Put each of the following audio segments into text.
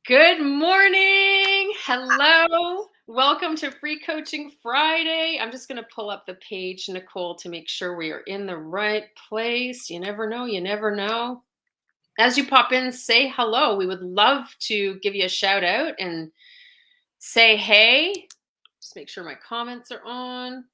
Good morning. Hello. Welcome to Free Coaching Friday. I'm just going to pull up the page, Nicole, to make sure we are in the right place. You never know. You never know. As you pop in, say hello. We would love to give you a shout out and say hey. Just make sure my comments are on.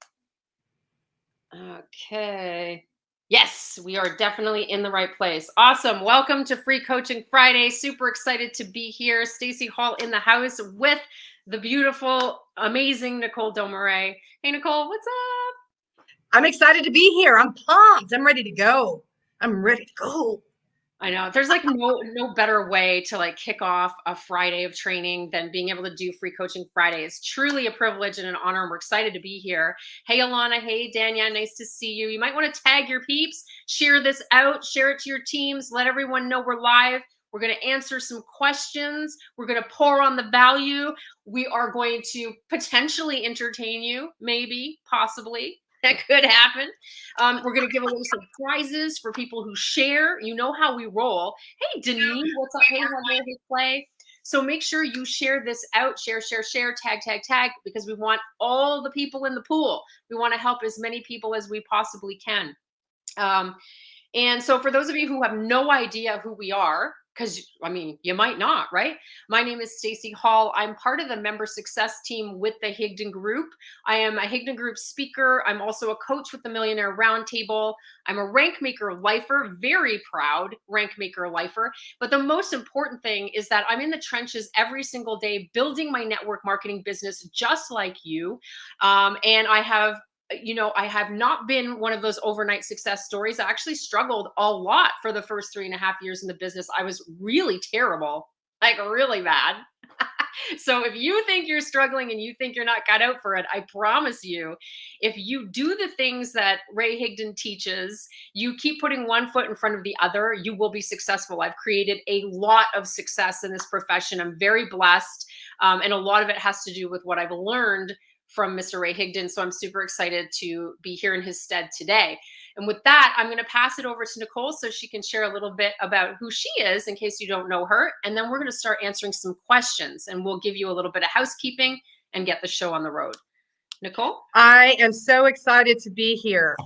Okay. Yes, we are definitely in the right place. Awesome. Welcome to Free Coaching Friday. Super excited to be here. Stacey Hall in the house with the beautiful, amazing Nicole Domeray. Hey, Nicole, what's up? I'm excited to be here. I'm pumped. I'm ready to go. I'm ready to go. I know there's like no better way to like kick off a Friday of training than being able to do Free Coaching Friday. It's truly a privilege and an honor, and we're excited to be here. Hey Alana, hey Danya, nice to see you. You might want to tag your peeps, share this out, share it to your teams, let everyone know we're live. We're going to answer some questions. We're going to pour on the value. We are going to potentially entertain you, maybe, possibly. That could happen. We're going to give away some prizes for people who share. You know how we roll. Hey, Denise, what's up? Hey, hello, hey, Clay. So make sure you share this out, share, tag, because we want all the people in the pool. We want to help as many people as we possibly can. And so for those of you who have no idea who we are, because I mean, you might not, right? My name is Stacey Hall. I'm part of the member success team with the Higdon Group. I am a Higdon Group speaker. I'm also a coach with the Millionaire Roundtable. I'm a rank maker lifer, very proud rank maker lifer. But the most important thing is that I'm in the trenches every single day building my network marketing business just like you. And I have not been one of those overnight success stories. I actually struggled a lot for the first 3.5 years in the business. I was really terrible, like really bad. So if you think you're struggling and you think you're not cut out for it, I promise you, if you do the things that Ray Higdon teaches, you keep putting one foot in front of the other, you will be successful. I've created a lot of success in this profession. I'm very blessed. And a lot of it has to do with what I've learned from Mr. Ray Higdon. So I'm super excited to be here in his stead today. And with that, I'm going to pass it over to Nicole so she can share a little bit about who she is in case you don't know her. And then we're going to start answering some questions and we'll give you a little bit of housekeeping and get the show on the road. Nicole? I am so excited to be here.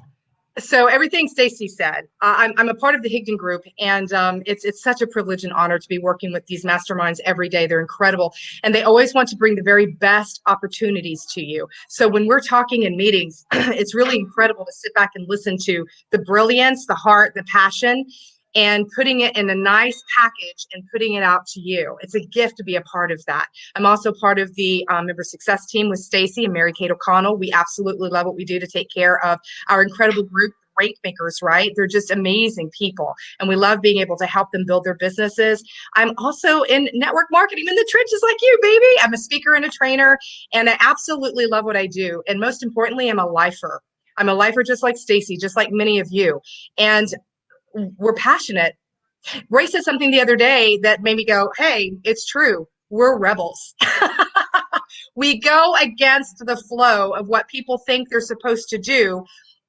So everything Stacey said, I'm a part of the Higdon Group, and it's such a privilege and honor to be working with these masterminds every day. They're incredible, and they always want to bring the very best opportunities to you. So when we're talking in meetings, it's really incredible to sit back and listen to the brilliance, the heart, the passion, and putting it in a nice package and putting it out to you. It's a gift to be a part of that. I'm also part of the member success team with Stacey and Mary Kate O'Connell. We absolutely love what we do to take care of our incredible group rate makers, right? They're just amazing people. And we love being able to help them build their businesses. I'm also in network marketing in the trenches like you, baby. I'm a speaker and a trainer, and I absolutely love what I do. And most importantly, I'm a lifer. I'm a lifer just like Stacey, just like many of you. And we're passionate. Ray said something the other day that made me go, hey, it's true. We're rebels. We go against the flow of what people think they're supposed to do.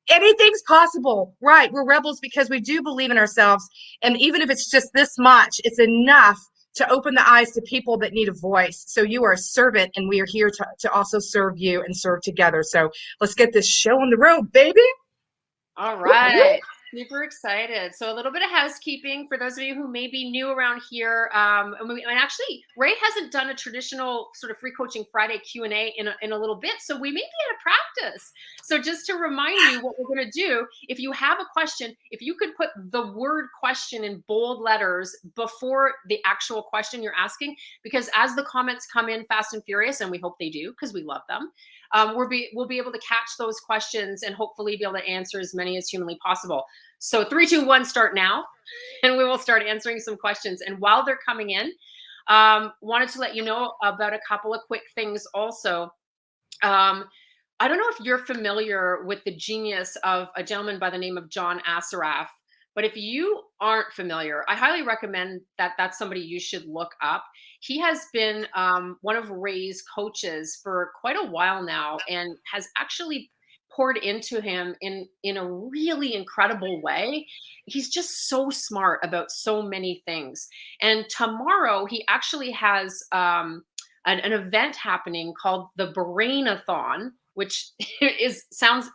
Anything's possible, right? We're rebels because we do believe in ourselves. And even if it's just this much, it's enough to open the eyes to people that need a voice. So you are a servant, and we are here to also serve you and serve together. So let's get this show on the road, baby. All right. Super excited. So a little bit of housekeeping for those of you who may be new around here. And actually, Ray hasn't done a traditional sort of Free Coaching Friday Q&A in a little bit. So we may be out of practice. So just to remind you what we're going to do, if you have a question, if you could put the word question in bold letters before the actual question you're asking, because as the comments come in fast and furious, and we hope they do because we love them, we'll be able to catch those questions and hopefully be able to answer as many as humanly possible. So 3, 2, 1, start now, and we will start answering some questions. And while they're coming in, wanted to let you know about a couple of quick things also. I don't know if you're familiar with the genius of a gentleman by the name of John Assaraf, but if you aren't familiar, I highly recommend that that's somebody you should look up. He has been one of Ray's coaches for quite a while now and has actually poured into him in a really incredible way. He's just so smart about so many things. And tomorrow he actually has an event happening called the BrainAthon, which is sounds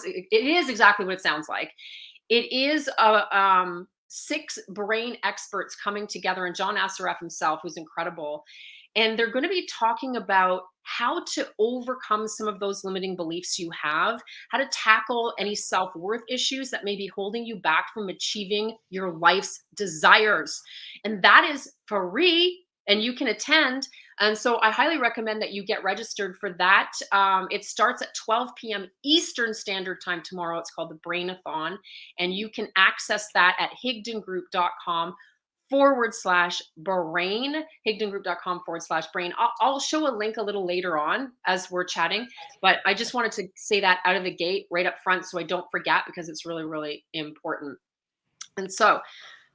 it is exactly what it sounds like. It is a six brain experts coming together, and John Assaraf himself, who's incredible, and they're going to be talking about how to overcome some of those limiting beliefs you have, how to tackle any self-worth issues that may be holding you back from achieving your life's desires. And that is free, and you can attend. And so I highly recommend that you get registered for that. It starts at 12 p.m. Eastern Standard Time tomorrow. It's called the BrainAthon, and you can access that at higdongroup.com/brain, higdongroup.com/brain. I'll show a link a little later on as we're chatting, but I just wanted to say that out of the gate right up front so I don't forget, because it's really, really important. And so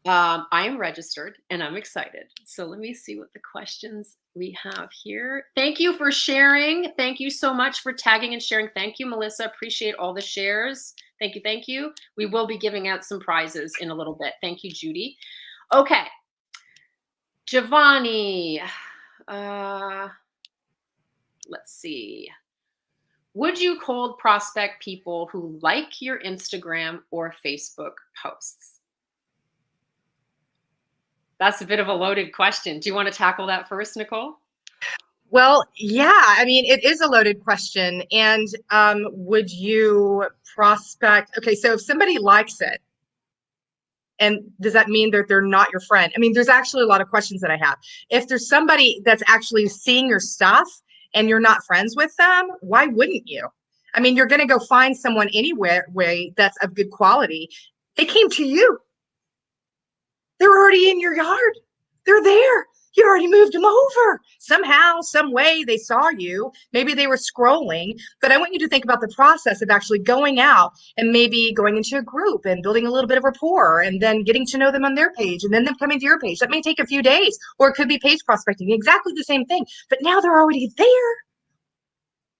I am registered and I'm excited. So let me see what the questions we have here. Thank you for sharing. Thank you so much for tagging and sharing. Thank you, Melissa. Appreciate all the shares. Thank you. Thank you. We will be giving out some prizes in a little bit. Thank you, Judy. Okay. Giovanni. Let's see. Would you cold prospect people who like your Instagram or Facebook posts? That's a bit of a loaded question. Do you want to tackle that first, Nicole? Well, yeah, I mean, it is a loaded question. And would you prospect? Okay, so if somebody likes it, and does that mean that they're not your friend? I mean, there's actually a lot of questions that I have. If there's somebody that's actually seeing your stuff and you're not friends with them, why wouldn't you? I mean, you're going to go find someone anywhere way that's of good quality. They came to you. They're already in your yard. They're there. You already moved them over. Somehow, some way they saw you. Maybe they were scrolling. But I want you to think about the process of actually going out and maybe going into a group and building a little bit of rapport and then getting to know them on their page and then them coming to your page. That may take a few days, or it could be page prospecting, exactly the same thing. But now they're already there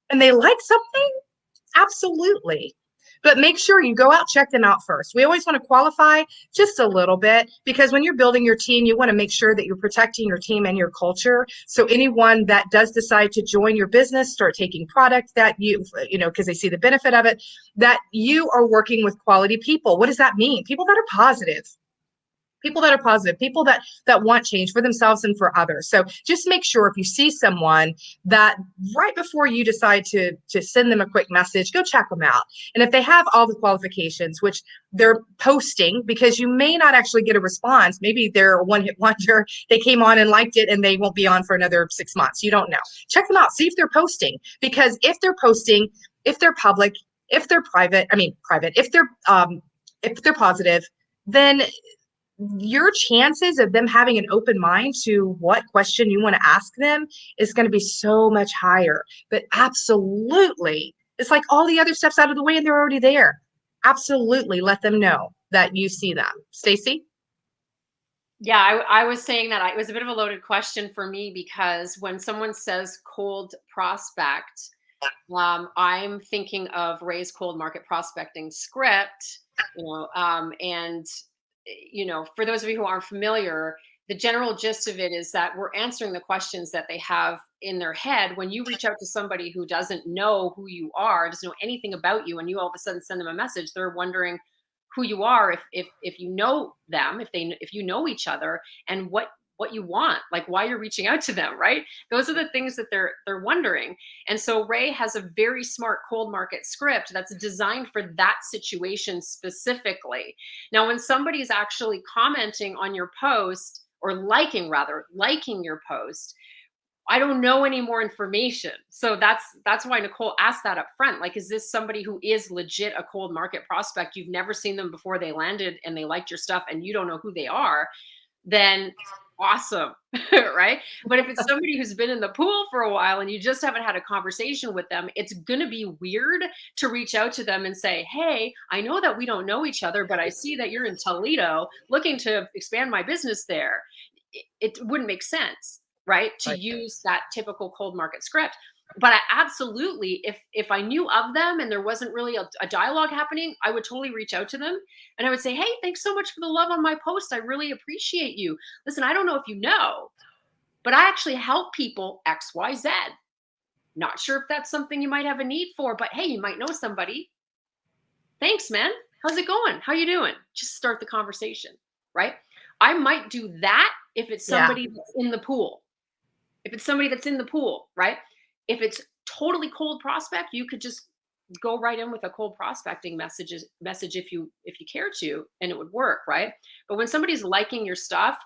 and they like something. Absolutely. But make sure you go out, check them out first. We always want to qualify just a little bit, because when you're building your team, you want to make sure that you're protecting your team and your culture. So anyone that does decide to join your business, start taking product that because they see the benefit of it, that you are working with quality people. What does that mean? People that are positive. People that are positive, people that want change for themselves and for others. So just make sure if you see someone that right before you decide to send them a quick message, go check them out. And if they have all the qualifications, which they're posting, because you may not actually get a response, maybe they're a one-hit wonder, they came on and liked it and they won't be on for another 6 months. You don't know. Check them out, see if they're posting, because if they're posting, if they're public, if they're private, if they're positive, then your chances of them having an open mind to what question you want to ask them is going to be so much higher. But absolutely, it's like all the other steps out of the way and they're already there. Absolutely let them know that you see them. Stacy? Yeah, I was saying that it was a bit of a loaded question for me, because when someone says cold prospect, I'm thinking of Ray's cold market prospecting script, and for those of you who aren't familiar, the general gist of it is that we're answering the questions that they have in their head. When you reach out to somebody who doesn't know who you are, doesn't know anything about you, and you all of a sudden send them a message, they're wondering who you are, if you know them, if you know each other, and what you want, like why you're reaching out to them, right? Those are the things that they're wondering. And so Ray has a very smart cold market script that's designed for that situation specifically. Now, when somebody's actually commenting on your post, or liking your post, I don't know any more information. So that's why Nicole asked that up front. Like, is this somebody who is legit a cold market prospect? You've never seen them before they landed and they liked your stuff and you don't know who they are, then awesome, right? But if it's somebody who's been in the pool for a while and you just haven't had a conversation with them, it's going to be weird to reach out to them and say, hey, I know that we don't know each other, but I see that you're in Toledo looking to expand my business there. It wouldn't make sense, right? To use that typical cold market script. But I absolutely, if I knew of them and there wasn't really a dialogue happening, I would totally reach out to them and I would say, hey, thanks so much for the love on my post. I really appreciate you. Listen, I don't know if you know, but I actually help people XYZ. Not sure if that's something you might have a need for, but hey, you might know somebody. Thanks, man. How's it going? How you doing? Just start the conversation, right? I might do that if it's Yeah. somebody that's in the pool. If it's somebody that's in the pool, right? If it's totally cold prospect, you could just go right in with a cold prospecting message if you care to, and it would work, right? But when somebody's liking your stuff,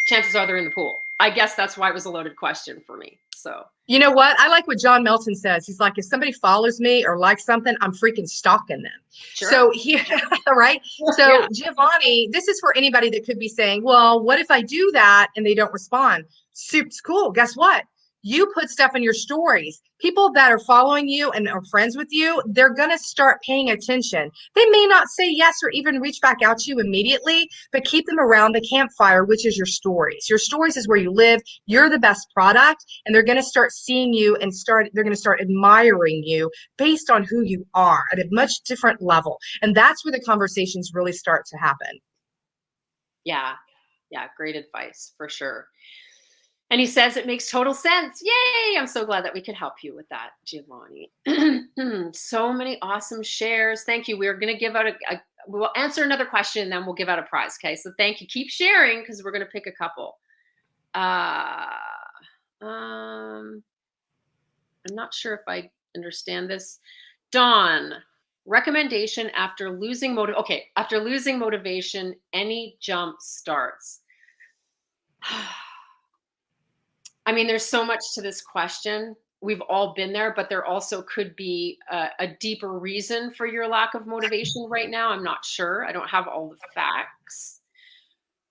chances are they're in the pool. I guess that's why it was a loaded question for me. So You know what? I like what John Melton says. He's like, if somebody follows me or likes something, I'm freaking stalking them. sure. So he, right? Yeah. So Giovanni, this is for anybody that could be saying, well, what if I do that and they don't respond? Super cool. Guess what? You put stuff in your stories. People that are following you and are friends with you, they're going to start paying attention. They may not say yes or even reach back out to you immediately, but keep them around the campfire, which is your stories. Your stories is where you live. You're the best product, and they're going to start seeing you and they're going to start admiring you based on who you are at a much different level. And that's where the conversations really start to happen. Yeah. Yeah. Great advice for sure. And he says it makes total sense. Yay! I'm so glad that we could help you with that, Giovanni. So many awesome shares. Thank you. We're going to give out we'll answer another question and then we'll give out a prize. Okay. So thank you. Keep sharing because we're going to pick a couple. I'm not sure if I understand this. Dawn, recommendation after losing Okay. After losing motivation, any jump starts. I mean, there's so much to this question. We've all been there, but there also could be a deeper reason for your lack of motivation right now. I'm not sure. I don't have all the facts.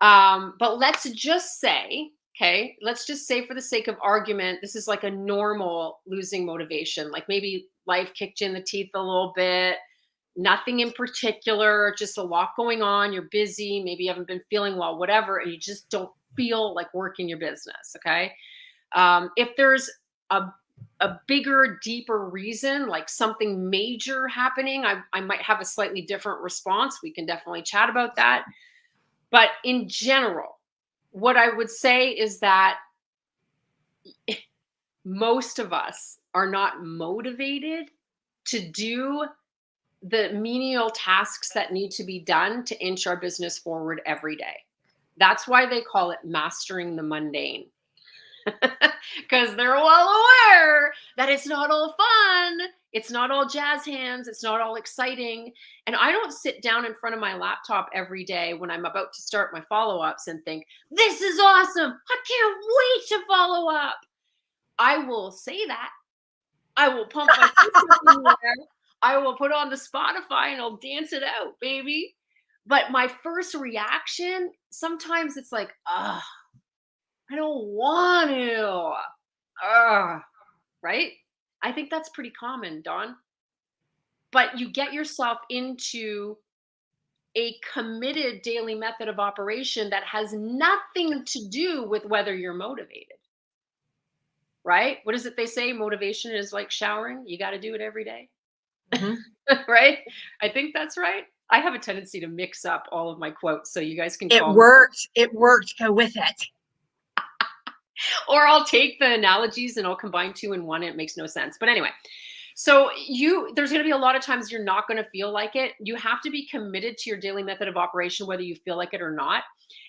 But let's just say, okay, let's just say for the sake of argument, this is like a normal losing motivation. Like maybe life kicked you in the teeth a little bit, nothing in particular, just a lot going on. You're busy, maybe you haven't been feeling well, whatever, and you just don't feel like working your business. Okay. If there's a bigger, deeper reason, like something major happening, I might have a slightly different response. We can definitely chat about that. But in general, what I would say is that most of us are not motivated to do the menial tasks that need to be done to inch our business forward every day. That's why they call it mastering the mundane. Because they're well aware that it's not all fun. It's not all jazz hands. It's not all exciting. And I don't sit down in front of my laptop every day when I'm about to start my follow ups and think, this is awesome. I can't wait to follow up. I will say that. I will pump my fist up in the air. I will put on the Spotify and I'll dance it out, baby. But my first reaction, sometimes it's like, I don't want to. Right? I think that's pretty common, Dawn. But you get yourself into a committed daily method of operation that has nothing to do with whether you're motivated. Right? What is it they say? Motivation is like showering. You got to do it every day. Mhm. Right? I think that's right. I have a tendency to mix up all of my quotes, so you guys can It call me. worked. It worked. Go with it. Or I'll take the analogies and I'll combine two in one. It makes no sense. But anyway, so there's going to be a lot of times you're not going to feel like it. You have to be committed to your daily method of operation, whether you feel like it or not.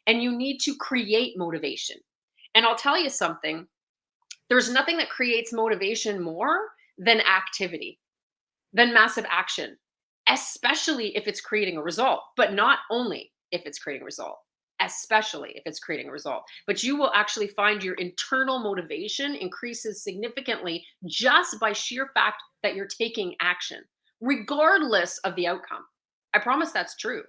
And you need to create motivation. And I'll tell you something, there's nothing that creates motivation more than activity, than massive action, especially if it's creating a result, but not only if it's creating a result, especially if it's creating a result. But you will actually find your internal motivation increases significantly just by sheer fact that you're taking action, regardless of the outcome. I promise that's true.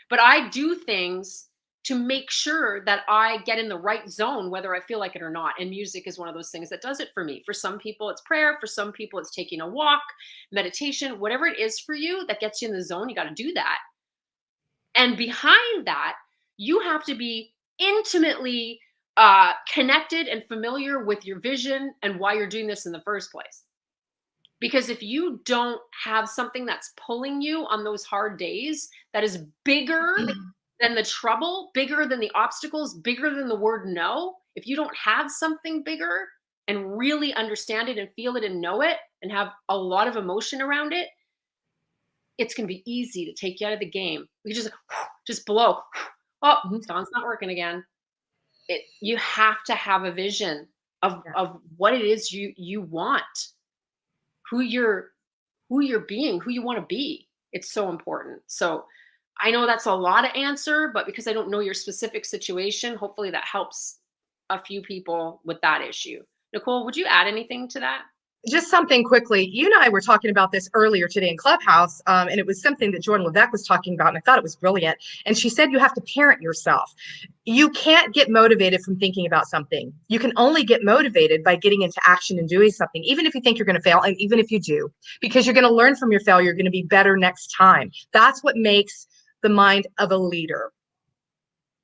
But I do things to make sure that I get in the right zone, whether I feel like it or not. And music is one of those things that does it for me. For some people, it's prayer. For some people, it's taking a walk, meditation, whatever it is for you that gets you in the zone, you got to do that. And behind that, you have to be intimately connected and familiar with your vision and why you're doing this in the first place. Because if you don't have something that's pulling you on those hard days that is bigger than the trouble, bigger than the obstacles, bigger than the word no, if you don't have something bigger and really understand it and feel it and know it and have a lot of emotion around it, it's going to be easy to take you out of the game. We just blow. Oh, Mhm. Dawn's not working again. You have to have a vision Yeah. of what it is you want, who you're being, who you want to be. It's so important. So I know that's a lot of answer, but because I don't know your specific situation, hopefully that helps a few people with that issue. Nicole, would you add anything to that? Just something quickly. You and I were talking about this earlier today in Clubhouse, and it was something that Jordan Levesque was talking about, and I thought it was brilliant. And she said you have to parent yourself. You can't get motivated from thinking about something. You can only get motivated by getting into action and doing something, even if you think you're going to fail, and even if you do, because you're going to learn from your failure. You're going to be better next time. That's what makes the mind of a leader.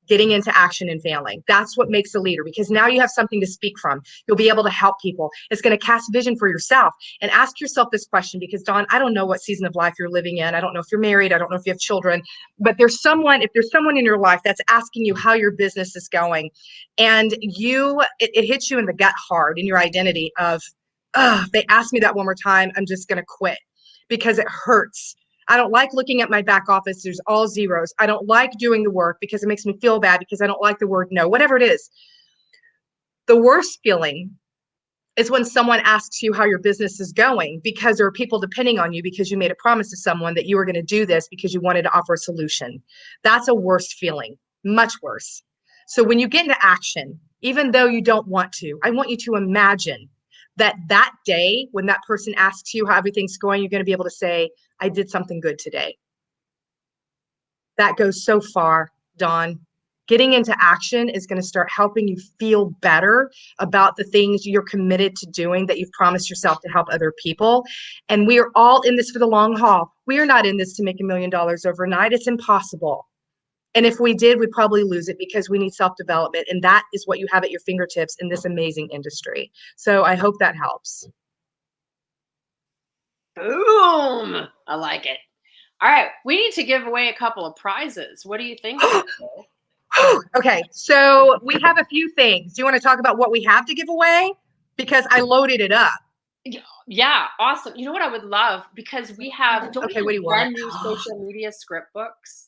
Getting into action and failing. That's what makes a leader, because now you have something to speak from. You'll be able to help people. It's going to cast vision for yourself. And ask yourself this question, because Dawn, I don't know what season of life you're living in. I don't know if you're married. I don't know if you have children, but if there's someone in your life that's asking you how your business is going, and it hits you in the gut hard in your identity of, they asked me that one more time, I'm just going to quit because it hurts. I don't like looking at my back office. There's all zeros. I don't like doing the work because it makes me feel bad, because I don't like the word no, whatever it is. The worst feeling is when someone asks you how your business is going, because there are people depending on you, because you made a promise to someone that you were going to do this because you wanted to offer a solution. That's a worse feeling, much worse. So when you get into action, even though you don't want to, I want you to imagine that day when that person asks you how everything's going, you're going to be able to say, I did something good today. That goes so far, Dawn. Getting into action is going to start helping you feel better about the things you're committed to doing, that you've promised yourself to help other people. And we are all in this for the long haul. We are not in this to make $1 million overnight. It's impossible. And if we did, we'd probably lose it, because we need self-development. And that is what you have at your fingertips in this amazing industry. So I hope that helps. Boom. I like it. All right. We need to give away a couple of prizes. What do you think, Nicole? Okay, so we have a few things. Do you want to talk about what we have to give away? Because I loaded it up. Yeah, awesome. You know what I would love? Because don't we Okay, what have do you want? brand new social media script books?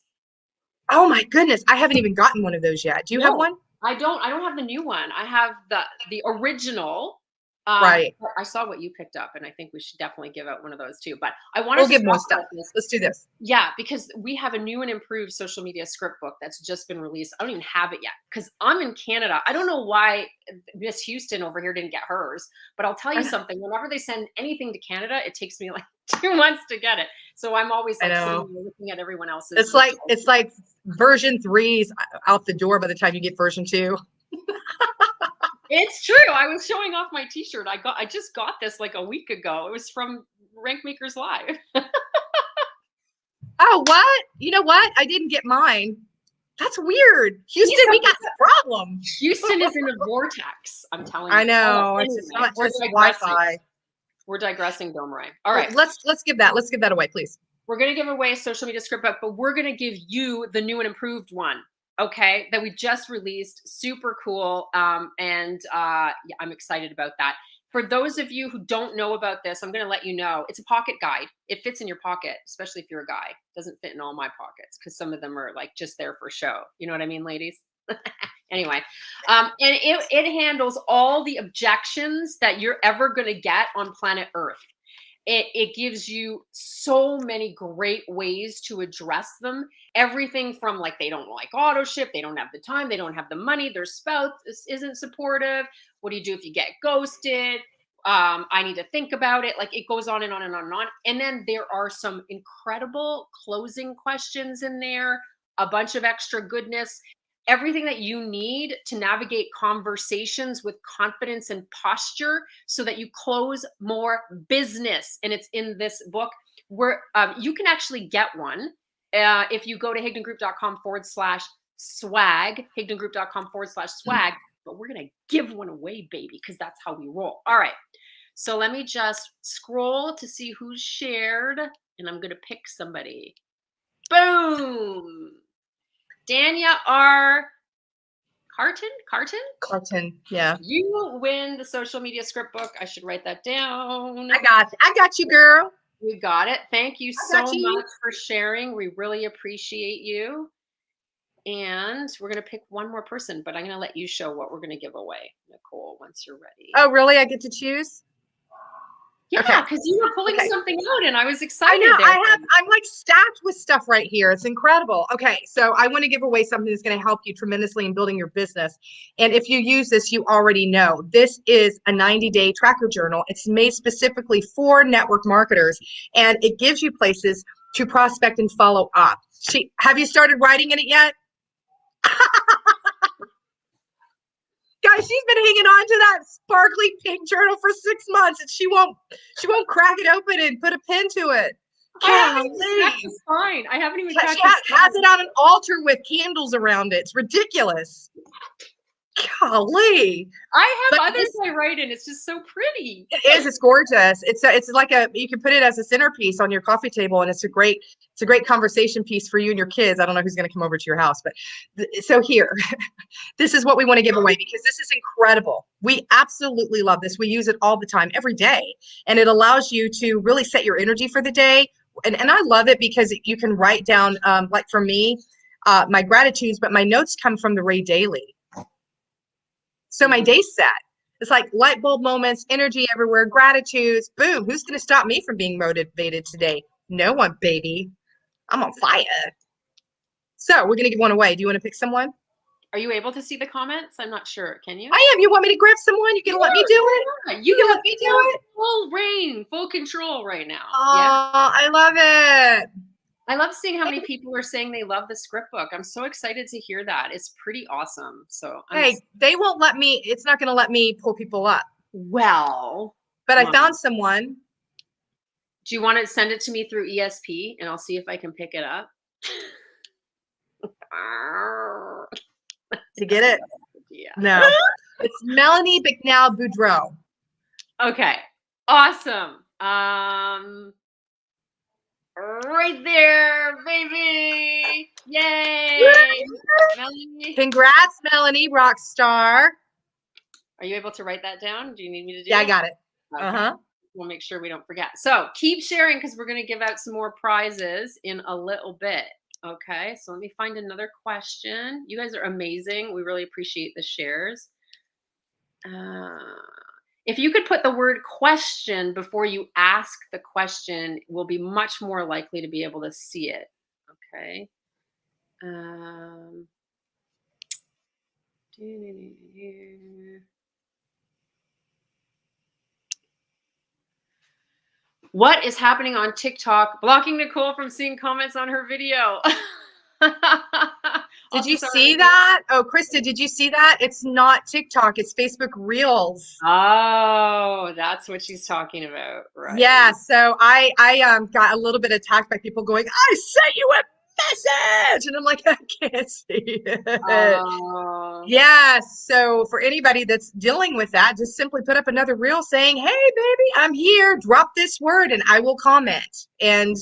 Oh my goodness, I haven't even gotten one of those yet. Do you have No, one? I don't have the new one. I have the original. Right. But I saw what you picked up, and I think we should definitely give out one of those too. But I want We'll us to give more talk stuff. about this. Let's do this. Yeah, because we have a new and improved social media script book that's just been released. I don't even have it yet because I'm in Canada. I don't know why Miss Houston over here didn't get hers, but I'll tell you something. Whenever they send anything to Canada, it takes me like 2 months to get it. So I'm always I like sitting know. there looking at everyone else's. It's like version 3's out the door by the time you get version 2. It's true. I was showing off my T-shirt. I just got this like a week ago. It was from Rank Makers Live. Oh, what? You know what? I didn't get mine. That's weird. Houston, we got a problem. Houston is in a vortex. I'm telling I you. know. Anyway, It's not we're just digressing. Wi-Fi. We're digressing, Bill Murray. All Well, right. let's give that away, please. We're going to give away a social media script book, but we're going to give you the new and improved one. Okay. That we just released. Super cool. Yeah, I'm excited about that. For those of you who don't know about this, I'm going to let you know it's a pocket guide. It fits in your pocket, especially if you're a guy. It doesn't fit in all my pockets because some of them are like just there for show. You know what I mean, ladies? Anyway, and it handles all the objections that you're ever going to get on planet Earth. It gives you so many great ways to address them. Everything from like they don't like auto ship, they don't have the time, they don't have the money, their spouse isn't supportive. What do you do if you get ghosted? I need to think about it. Like it goes on and on and on and on. And then there are some incredible closing questions in there, a bunch of extra goodness, everything that you need to navigate conversations with confidence and posture so that you close more business. And it's in this book where you can actually get one if you go to higdengroup.com/swag, higdengroup.com/swag. but we're going to give one away, baby, because that's how we roll. All right. So let me just scroll to see who's shared, and I'm going to pick somebody. Boom. Dania R. Carton? Carton. Yeah. You win the social media script book. I should write that down. I got you, girl. You got it. Thank you I so got you. much for sharing. We really appreciate you. And we're going to pick one more person, but I'm going to let you show what we're going to give away, Nicole, once you're ready. Oh, really? I get to choose? Yeah, because you were pulling Okay. something out and I was I excited. know. There. I'm like stacked with stuff right here. It's incredible. Okay. So I want to give away something that's going to help you tremendously in building your business. And if you use this, you already know this is a 90-day tracker journal. It's made specifically for network marketers, and it gives you places to prospect and follow up. Have you started writing in it yet? Guys, she's been hanging on to that sparkly pink journal for 6 months, and she won't crack it open and put a pen to it. I haven't even cracked the spine. I haven't even cracked She has it on an altar with candles around it. It's ridiculous. Golly. I have others I write in. It's just so pretty. It is. It's gorgeous. It's like you can put it as a centerpiece on your coffee table, and it's a great conversation piece for you and your kids. I don't know who's going to come over to your house, but so here, this is what we want to give away because this is incredible. We absolutely love this. We use it all the time, every day, and it allows you to really set your energy for the day. And I love it because you can write down, like for me, my gratitudes, but my notes come from the Ray Daily. So my day's set. It's like light bulb moments, energy everywhere, gratitudes. Boom. Who's going to stop me from being motivated today? No one, baby. I'm on fire. So we're going to give one away. Do you want to pick someone? Are you able to see the comments? I'm not sure. Can you? I am. You want me to grab someone? You going to let me do it? Yeah. You going to let me do it? Full reign, full control right now. Oh, yeah. I love it. I love seeing how many people are saying they love the script book. I'm so excited to hear that. It's pretty awesome. So they won't let me. It's not going to let me pull people up. Well, but I found someone. Do you want to send it to me through ESP and I'll see if I can pick it up? To get it? Yeah. No. It's Melanie Bicknell Boudreau. Okay. Awesome. Right there, baby. Yay. Melanie. Congrats, Melanie, rock star. Are you able to write that down? Do you need me to do it? Yeah, I got it. Okay. We'll make sure we don't forget. So keep sharing because we're going to give out some more prizes in a little bit. Okay, so let me find another question. You guys are amazing. We really appreciate the shares. If you could put the word question before you ask the question, we'll be much more likely to be able to see it. Okay. What is happening on TikTok? Blocking Nicole from seeing comments on her video. Did you see that? Oh, Krista, did you see that? It's not TikTok. It's Facebook Reels. Oh, that's what she's talking about, right? Yeah. So I got a little bit attacked by people going, "I sent you a message," and I'm like, I can't see it. Yeah. So for anybody that's dealing with that, just simply put up another reel saying, "Hey, baby, I'm here. Drop this word, and I will comment." And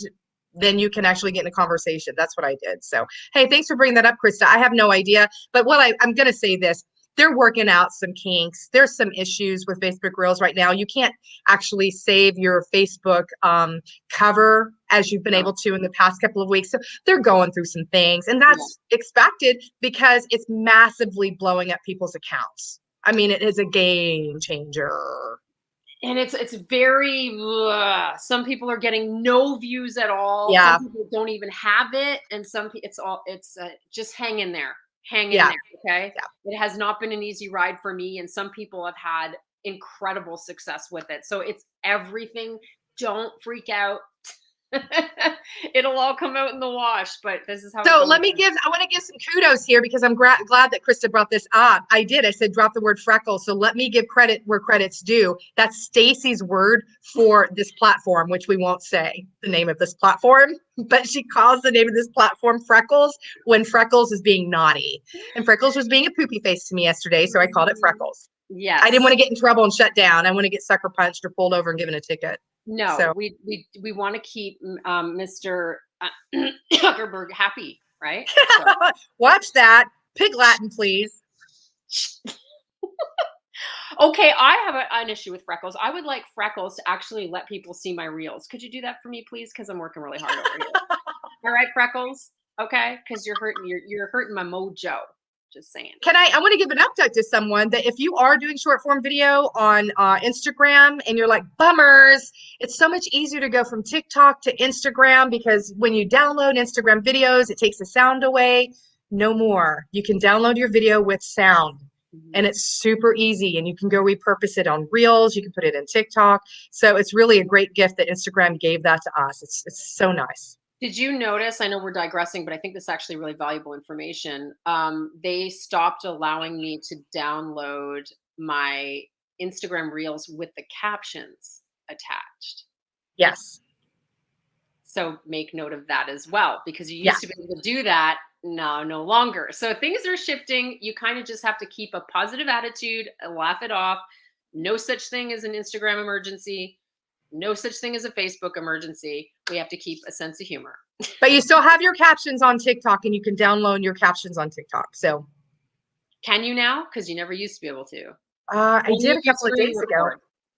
then you can actually get in a conversation. That's what I did. So, hey, thanks for bringing that up, Krista. I have no idea. But what I'm going to say this. They're working out some kinks. There's some issues with Facebook Reels right now. You can't actually save your Facebook cover as you've been able to in the past couple of weeks. So they're going through some things. And that's expected because it's massively blowing up people's accounts. I mean, it is a game changer. And it's very, some people are getting no views at all. Yeah. Some people don't even have it. And some people, it's just hang in there. Hang in there, okay? Yeah. It has not been an easy ride for me. And some people have had incredible success with it. So it's everything. Don't freak out. It'll all come out in the wash, but this is how it So goes. I want to give some kudos here because I'm glad that Krista brought this up. I did. I said, drop the word freckles. So let me give credit where credit's due. That's Stacy's word for this platform, which we won't say the name of this platform, but she calls the name of this platform Freckles when Freckles is being naughty. And Freckles was being a poopy face to me yesterday. So I called it Freckles. I didn't Yes. want to get in trouble and shut down. I want to get sucker punched or pulled over and given a ticket. No, So we want to keep Mr. Zuckerberg happy, right? So. watch that. Pig Latin, please. Okay, I have an issue with Freckles. I would like Freckles to actually let people see my reels. Could you do that for me, please? Because I'm working really hard over here. All right, Freckles. Okay, because you're hurting my mojo. Just saying. I want to give an update to someone that if you are doing short form video on Instagram and you're like, bummers, it's so much easier to go from TikTok to Instagram because when you download Instagram videos, it takes the sound away. No more. You can download your video with sound. And it's super easy, and you can go repurpose it on Reels. You can put it in TikTok. So it's really a great gift that Instagram gave that to us. It's so nice. Did you notice? I know we're digressing, but I think this is actually really valuable information. They stopped allowing me to download my Instagram Reels with the captions attached. Yes. So make note of that as well, because you Yeah. used to be able to do that. No, no longer. So things are shifting. You kind of just have to keep a positive attitude and laugh it off. No such thing as an Instagram emergency. No such thing as a Facebook emergency. We have to keep a sense of humor. But you still have your captions on TikTok, and you can download your captions on TikTok. So Can you now? Because you never used to be able to. I did a couple of days ago.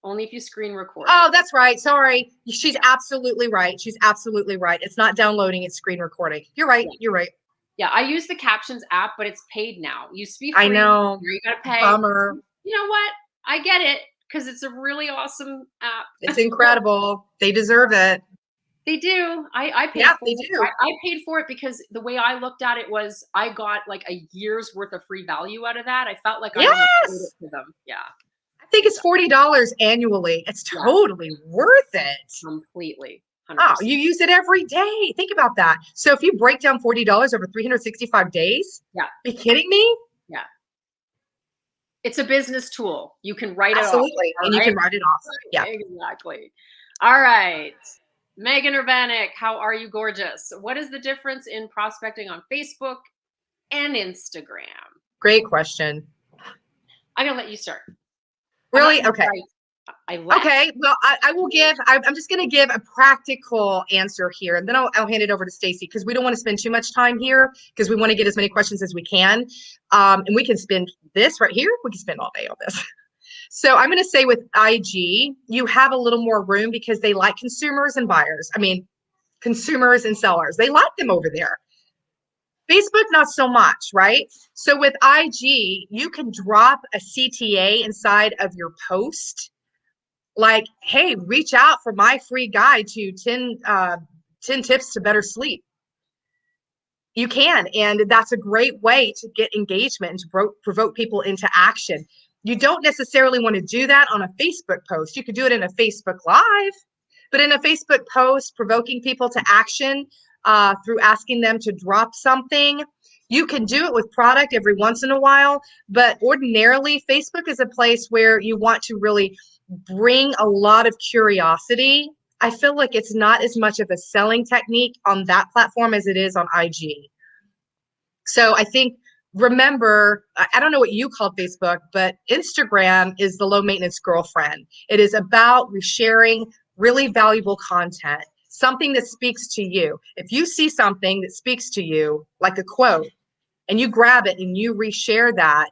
Only if you screen record. Oh, that's right. Sorry. She's absolutely right. She's absolutely right. It's not downloading, it's screen recording. You're right. Yeah. You're right. Yeah, I use the captions app, but it's paid now. Used to be free. I know. Now you gotta pay. Bummer. You know what? I get it because it's a really awesome app. It's incredible. They deserve it. They do. I paid Yeah, for they it. do. I paid for it because the way I looked at it was I got like a year's worth of free value out of that. I felt like I almost owed Yes. it to them. Yeah. I think it's $40 annually. It's totally worth it. Completely. 100%. Oh, you use it every day. Think about that. So if you break down $40 over 365 days, Yeah. Are you kidding me? Yeah. It's a business tool. You can write it off. Absolutely. And you can write it off. Yeah. Exactly. All right. Megan Urbanik, how are you, gorgeous? What is the difference in prospecting on Facebook and Instagram? Great question. I'm going to let you start. Really? Okay. Okay. Well, I will give, I'm just going to give a practical answer here, and then I'll hand it over to Stacy because we don't want to spend too much time here because we want to get as many questions as we can. And we can spend this right here. We can spend all day on this. So I'm going to say with IG, you have a little more room because they like consumers and buyers. I mean, consumers and sellers. They like them over there. Facebook, not so much, right? So with IG, you can drop a CTA inside of your post. Like, hey, reach out for my free guide to 10 tips to better sleep. You can, and that's a great way to get engagement and to provoke people into action. You don't necessarily want to do that on a Facebook post. You could do it in a Facebook Live, but in a Facebook post, provoking people to action through asking them to drop something. You can do it with product every once in a while, but ordinarily, Facebook is a place where you want to really bring a lot of curiosity. I feel like it's not as much of a selling technique on that platform as it is on IG. So I think, remember, I don't know what you call Facebook, but Instagram is the low maintenance girlfriend. It is about sharing really valuable content, something that speaks to you. If you see something that speaks to you, like a quote, and you grab it and you reshare that,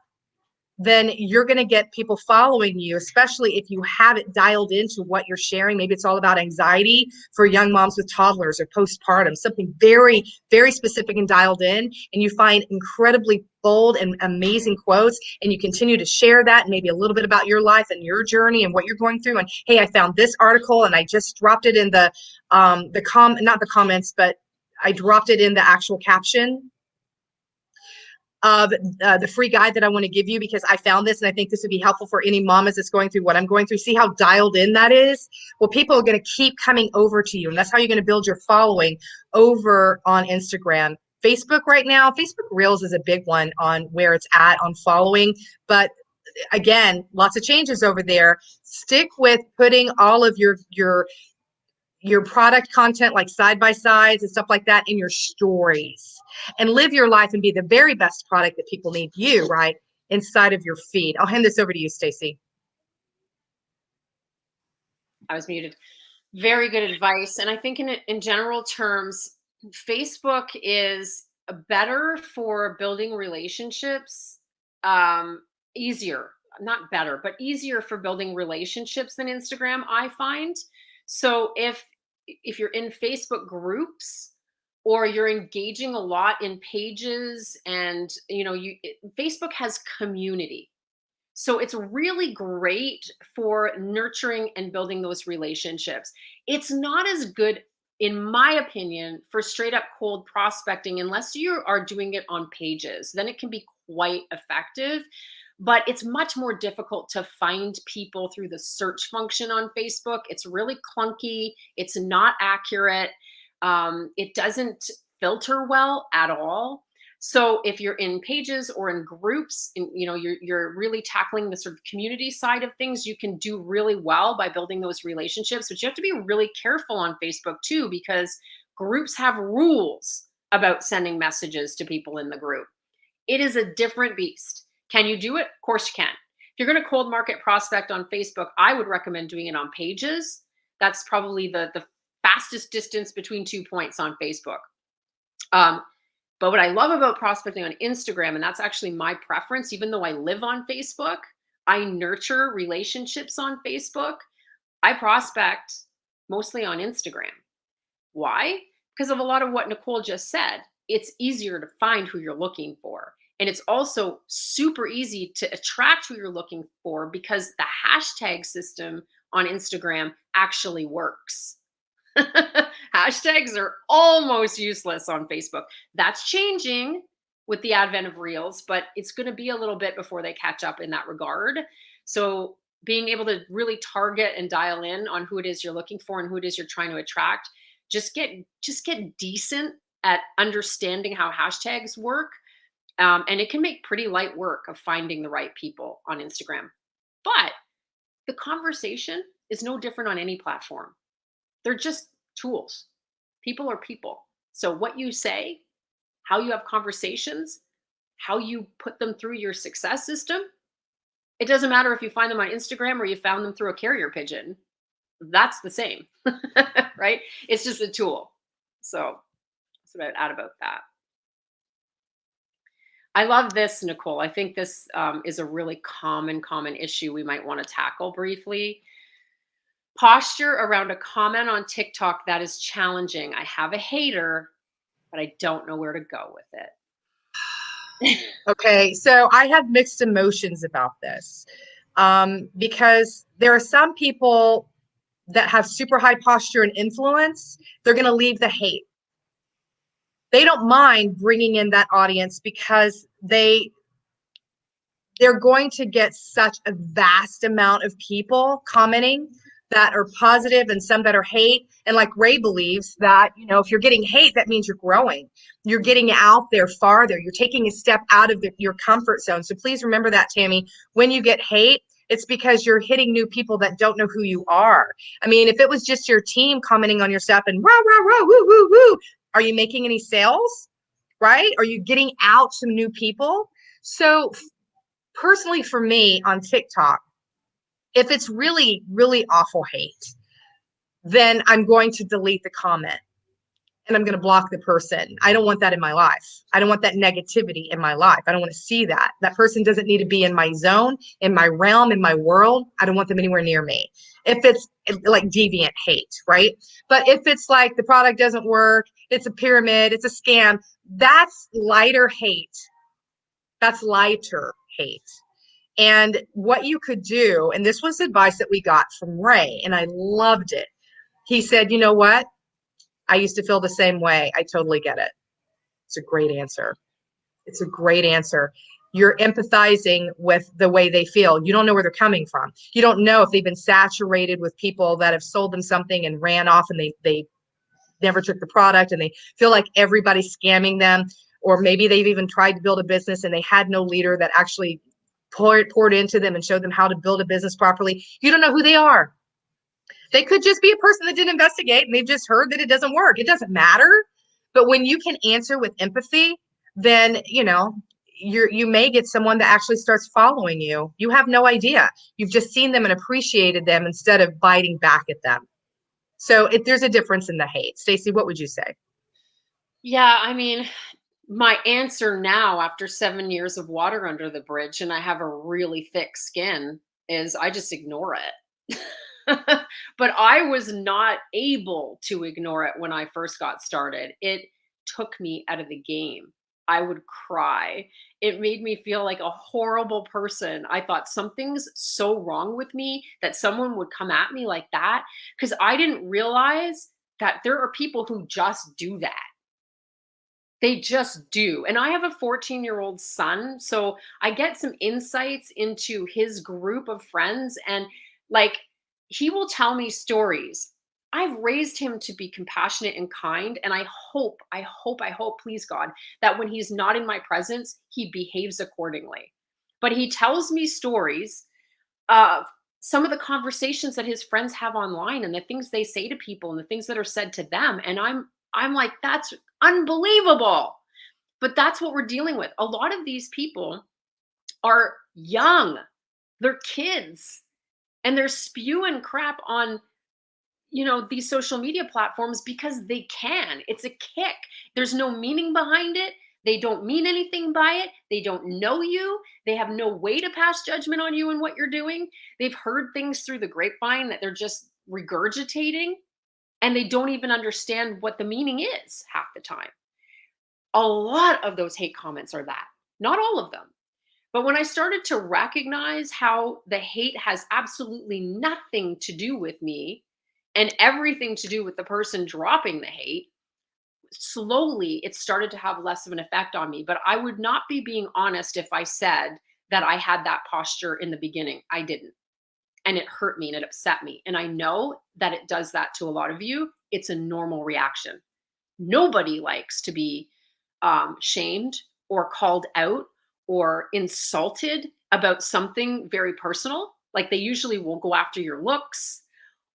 then you're going to get people following you, especially if you have it dialed into what you're sharing. Maybe it's all about anxiety for young moms with toddlers or postpartum, something very, very specific and dialed in. And you find incredibly bold and amazing quotes, and you continue to share that and maybe a little bit about your life and your journey and what you're going through. And hey, I found this article and I just dropped it in not the comments, but I dropped it in the actual caption. of the free guide that I want to give you, because I found this and I think this would be helpful for any mamas that's going through what I'm going through. See how dialed in that is? Well, people are going to keep coming over to you, and that's how you're going to build your following over on Instagram. Facebook right now, Facebook Reels is a big one on where it's at on following, but again, lots of changes over there. Stick with putting all of your product content, like side by sides and stuff like that, in your stories, and live your life and be the very best product that people need you, right, inside of your feed. I'll hand this over to you, Stacy. I was muted. Very good advice. And I think in general terms, Facebook is better for building relationships, easier, not better, but easier for building relationships than Instagram, I find. So if you're in Facebook groups, or you're engaging a lot in pages, and Facebook has community. So it's really great for nurturing and building those relationships. It's not as good, in my opinion, for straight up cold prospecting unless you are doing it on pages. Then it can be quite effective, but it's much more difficult to find people through the search function on Facebook. It's really clunky. It's not accurate. It doesn't filter well at all. So if you're in pages or in groups, and you're really tackling the sort of community side of things, you can do really well by building those relationships. But you have to be really careful on Facebook too, because groups have rules about sending messages to people in the group. It is a different beast. Can you do it? Of course you can. If you're going to cold market prospect on Facebook, I would recommend doing it on pages. That's probably the fastest distance between 2 points on Facebook. But what I love about prospecting on Instagram, and that's actually my preference, even though I live on Facebook, I nurture relationships on Facebook. I prospect mostly on Instagram. Why? Because of a lot of what Nicole just said. It's easier to find who you're looking for. And it's also super easy to attract who you're looking for, because the hashtag system on Instagram actually works. Hashtags are almost useless on Facebook. That's changing with the advent of Reels, but it's going to be a little bit before they catch up in that regard. So being able to really target and dial in on who it is you're looking for and who it is you're trying to attract, just get decent at understanding how hashtags work. And it can make pretty light work of finding the right people on Instagram. But the conversation is no different on any platform. They're just tools. People are people. So what you say, how you have conversations, how you put them through your success system, it doesn't matter if you find them on Instagram or you found them through a carrier pigeon. That's the same, right? It's just a tool. So that's what I'd add about that. I love this, Nicole. I think this is a really common issue we might want to tackle briefly. Posture around a comment on TikTok that is challenging. I have a hater, but I don't know where to go with it. Okay, so I have mixed emotions about this, because there are some people that have super high posture and influence. They're going to leave the hate. They don't mind bringing in that audience, because they're going to get such a vast amount of people commenting that are positive and some that are hate. And like Ray believes that, if you're getting hate, that means you're growing. You're getting out there farther. You're taking a step out of your comfort zone. So please remember that, Tammy. When you get hate, it's because you're hitting new people that don't know who you are. I mean, if it was just your team commenting on your stuff and rah, rah, rah, woo, woo, woo, are you making any sales? Right? Are you getting out to new people? So personally for me on TikTok, if it's really, really awful hate, then I'm going to delete the comment and I'm going to block the person. I don't want that in my life. I don't want that negativity in my life. I don't want to see that. That person doesn't need to be in my zone, in my realm, in my world. I don't want them anywhere near me. If it's like deviant hate, right? But if it's like the product doesn't work, it's a pyramid, it's a scam, that's lighter hate. That's lighter hate. And what you could do, and this was advice that we got from Ray, and I loved it. He said, you know what? I used to feel the same way. I totally get it. It's a great answer. It's a great answer. You're empathizing with the way they feel. You don't know where they're coming from. You don't know if they've been saturated with people that have sold them something and ran off, and they never took the product, and they feel like everybody's scamming them. Or maybe they've even tried to build a business and they had no leader that actually poured into them and showed them how to build a business properly. You don't know who they are. They could just be a person that didn't investigate and they've just heard that it doesn't work. It doesn't matter. But when you can answer with empathy, then you may get someone that actually starts following you. You have no idea. You've just seen them and appreciated them instead of biting back at them. So there's a difference in the hate. Stacey, what would you say? Yeah, I mean, my answer now after 7 years of water under the bridge and I have a really thick skin is I just ignore it. But I was not able to ignore it when I first got started. It took me out of the game. I would cry. It made me feel like a horrible person. I thought something's so wrong with me that someone would come at me like that because I didn't realize that there are people who just do that. They just do. And I have a 14-year-old son, so I get some insights into his group of friends and like he will tell me stories. I've raised him to be compassionate and kind and I hope please God that when he's not in my presence, he behaves accordingly. But he tells me stories of some of the conversations that his friends have online and the things they say to people and the things that are said to them and I'm like that's unbelievable. But that's what we're dealing with. A lot of these people are young. They're kids and they're spewing crap on these social media platforms because they can. It's a kick. There's no meaning behind it. They don't mean anything by it. They don't know you. They have no way to pass judgment on you and what you're doing. They've heard things through the grapevine that they're just regurgitating and they don't even understand what the meaning is half the time. A lot of those hate comments are that, not all of them. But when I started to recognize how the hate has absolutely nothing to do with me and everything to do with the person dropping the hate, slowly it started to have less of an effect on me. But I would not be being honest if I said that I had that posture in the beginning. I didn't. And it hurt me and it upset me. And I know that it does that to a lot of you. It's a normal reaction. Nobody likes to be shamed or called out or insulted about something very personal. Like they usually will go after your looks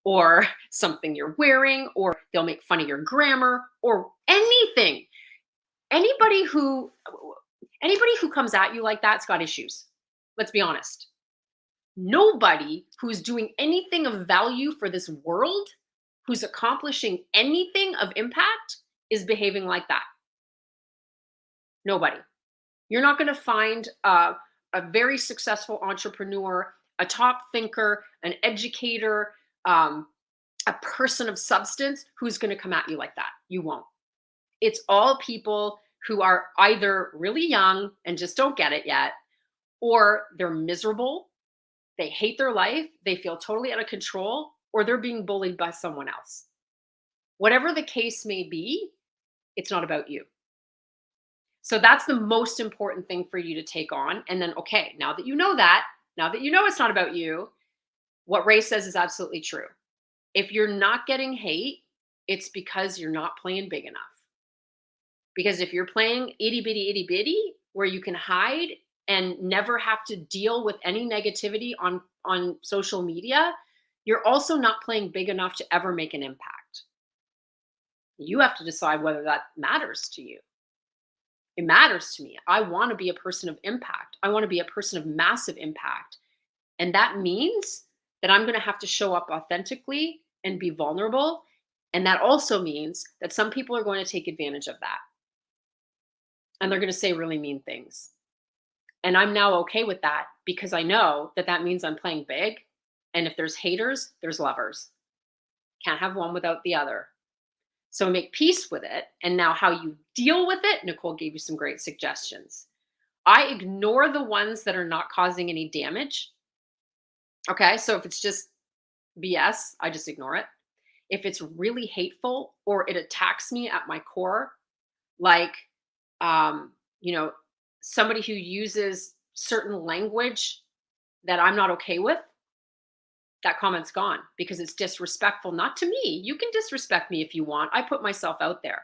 or something you're wearing, or they'll make fun of your grammar or anything. Anybody who anybody who comes at you like that's got issues. Let's be honest. Nobody who's doing anything of value for this world, who's accomplishing anything of impact, is behaving like that. Nobody. You're not going to find a very successful entrepreneur, a top thinker, an educator, um, a person of substance who's going to come at you like that. You won't. It's all people who are either really young and just don't get it yet, or they're miserable, they hate their life, they feel totally out of control, or they're being bullied by someone else. Whatever the case may be, it's not about you. So that's the most important thing for you to take on. And then, okay, now that you know that, now that you know it's not about you, what Ray says is absolutely true. If you're not getting hate, it's because you're not playing big enough. Because if you're playing itty bitty, where you can hide and never have to deal with any negativity on social media, you're also not playing big enough to ever make an impact. You have to decide whether that matters to you. It matters to me. I want to be a person of impact. I want to be a person of massive impact. And that means that I'm going to have to show up authentically and be vulnerable. And that also means that some people are going to take advantage of that. And they're going to say really mean things. And I'm now okay with that because I know that that means I'm playing big. And if there's haters, there's lovers. Can't have one without the other. So make peace with it. And now how you deal with it, Nicole gave you some great suggestions. I ignore the ones that are not causing any damage. Okay, so if it's just BS, I just ignore it. If it's really hateful or it attacks me at my core, like, you know, somebody who uses certain language that I'm not okay with, that comment's gone because it's disrespectful, not to me. You can disrespect me if you want. I put myself out there,